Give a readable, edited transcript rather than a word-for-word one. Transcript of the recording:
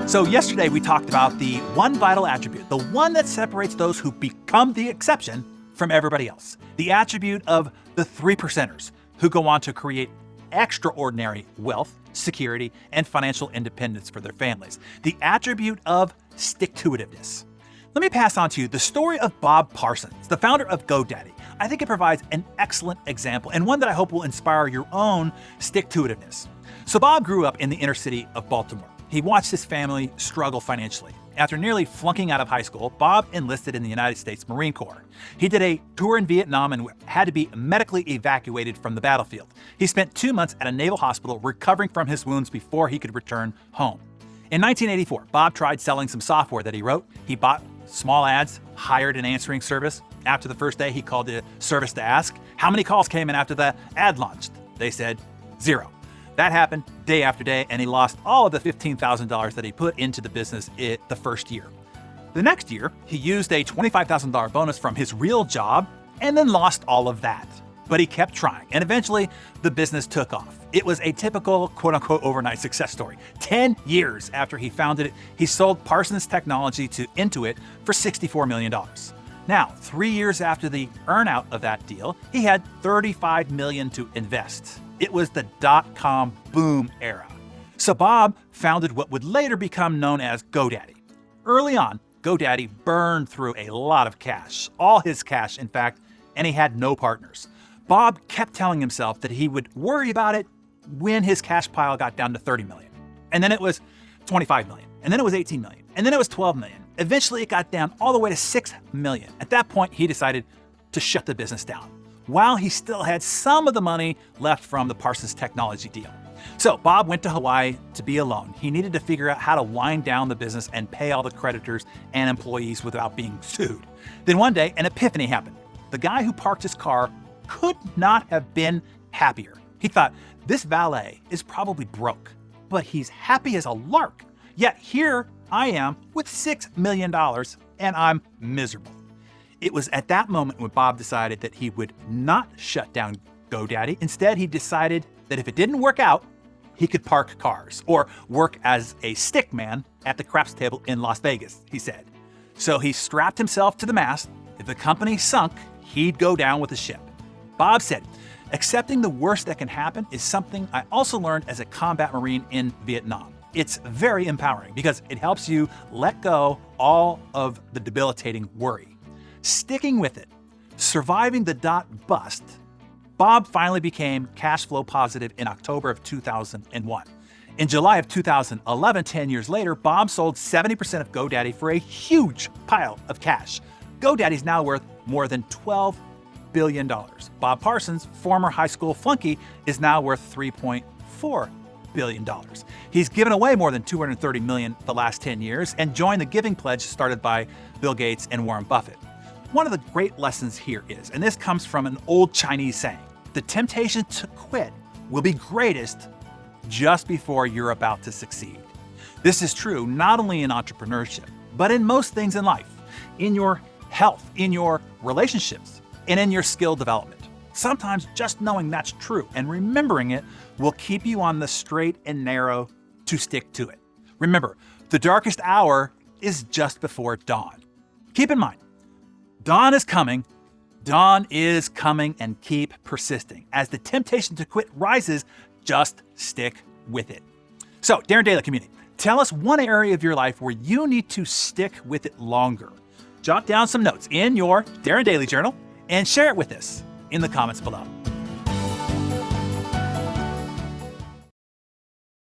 So yesterday we talked about the one vital attribute, the one that separates those who become the exception from everybody else. The attribute of the 3%ers who go on to create extraordinary wealth, security, and financial independence for their families. The attribute of stick-to-itiveness. Let me pass on to you the story of Bob Parsons, the founder of GoDaddy. I think it provides an excellent example and one that I hope will inspire your own stick-to-itiveness. So Bob grew up in the inner city of Baltimore. He watched his family struggle financially. After nearly flunking out of high school, Bob enlisted in the United States Marine Corps. He did a tour in Vietnam and had to be medically evacuated from the battlefield. He spent 2 months at a naval hospital recovering from his wounds before he could return home. In 1984, Bob tried selling some software that he wrote. He bought small ads, hired an answering service. After the first day, he called the service to ask how many calls came in after the ad launched. They said 0. That happened day after day, and he lost all of the $15,000 that he put into the business the first year. The next year, he used a $25,000 bonus from his real job and then lost all of that. But he kept trying, and eventually the business took off. It was a typical quote-unquote overnight success story. 10 years after he founded it, he sold Parsons Technology to Intuit for $64 million. Now, 3 years after the earnout of that deal, he had $35 million to invest. It was the dot-com boom era. So Bob founded what would later become known as GoDaddy. Early on, GoDaddy burned through a lot of cash, all his cash, in fact, and he had no partners. Bob kept telling himself that he would worry about it when his cash pile got down to $30 million. And then it was $25 million. And then it was $18 million. And then it was $12 million. Eventually, it got down all the way to $6 million. At that point, he decided to shut the business down, while he still had some of the money left from the Parsons Technology deal. So Bob went to Hawaii to be alone. He needed to figure out how to wind down the business and pay all the creditors and employees without being sued. Then one day, an epiphany happened. The guy who parked his car could not have been happier. He thought, this valet is probably broke, but he's happy as a lark. Yet here I am with $6 million and I'm miserable. It was at that moment when Bob decided that he would not shut down GoDaddy. Instead, he decided that if it didn't work out, he could park cars or work as a stick man at the craps table in Las Vegas, he said. So he strapped himself to the mast. If the company sunk, he'd go down with the ship. Bob said, accepting the worst that can happen is something I also learned as a combat Marine in Vietnam. It's very empowering because it helps you let go all of the debilitating worry. Sticking with it, surviving the bust, Bob finally became cash flow positive in October of 2001. In July of 2011, 10 years later, Bob sold 70% of GoDaddy for a huge pile of cash. GoDaddy's now worth more than $12 billion. Bob Parsons, former high school flunky, is now worth $3.4 billion. He's given away more than $230 million the last 10 years and joined the Giving Pledge started by Bill Gates and Warren Buffett. One of the great lessons here is, and this comes from an old Chinese saying, the temptation to quit will be greatest just before you're about to succeed. This is true not only in entrepreneurship, but in most things in life, in your health, in your relationships, and in your skill development. Sometimes just knowing that's true and remembering it will keep you on the straight and narrow to stick to it. Remember, the darkest hour is just before dawn. Keep in mind, dawn is coming, and keep persisting. As the temptation to quit rises, just stick with it. So, Darren Daily community, tell us one area of your life where you need to stick with it longer. Jot down some notes in your Darren Daily journal and share it with us in the comments below.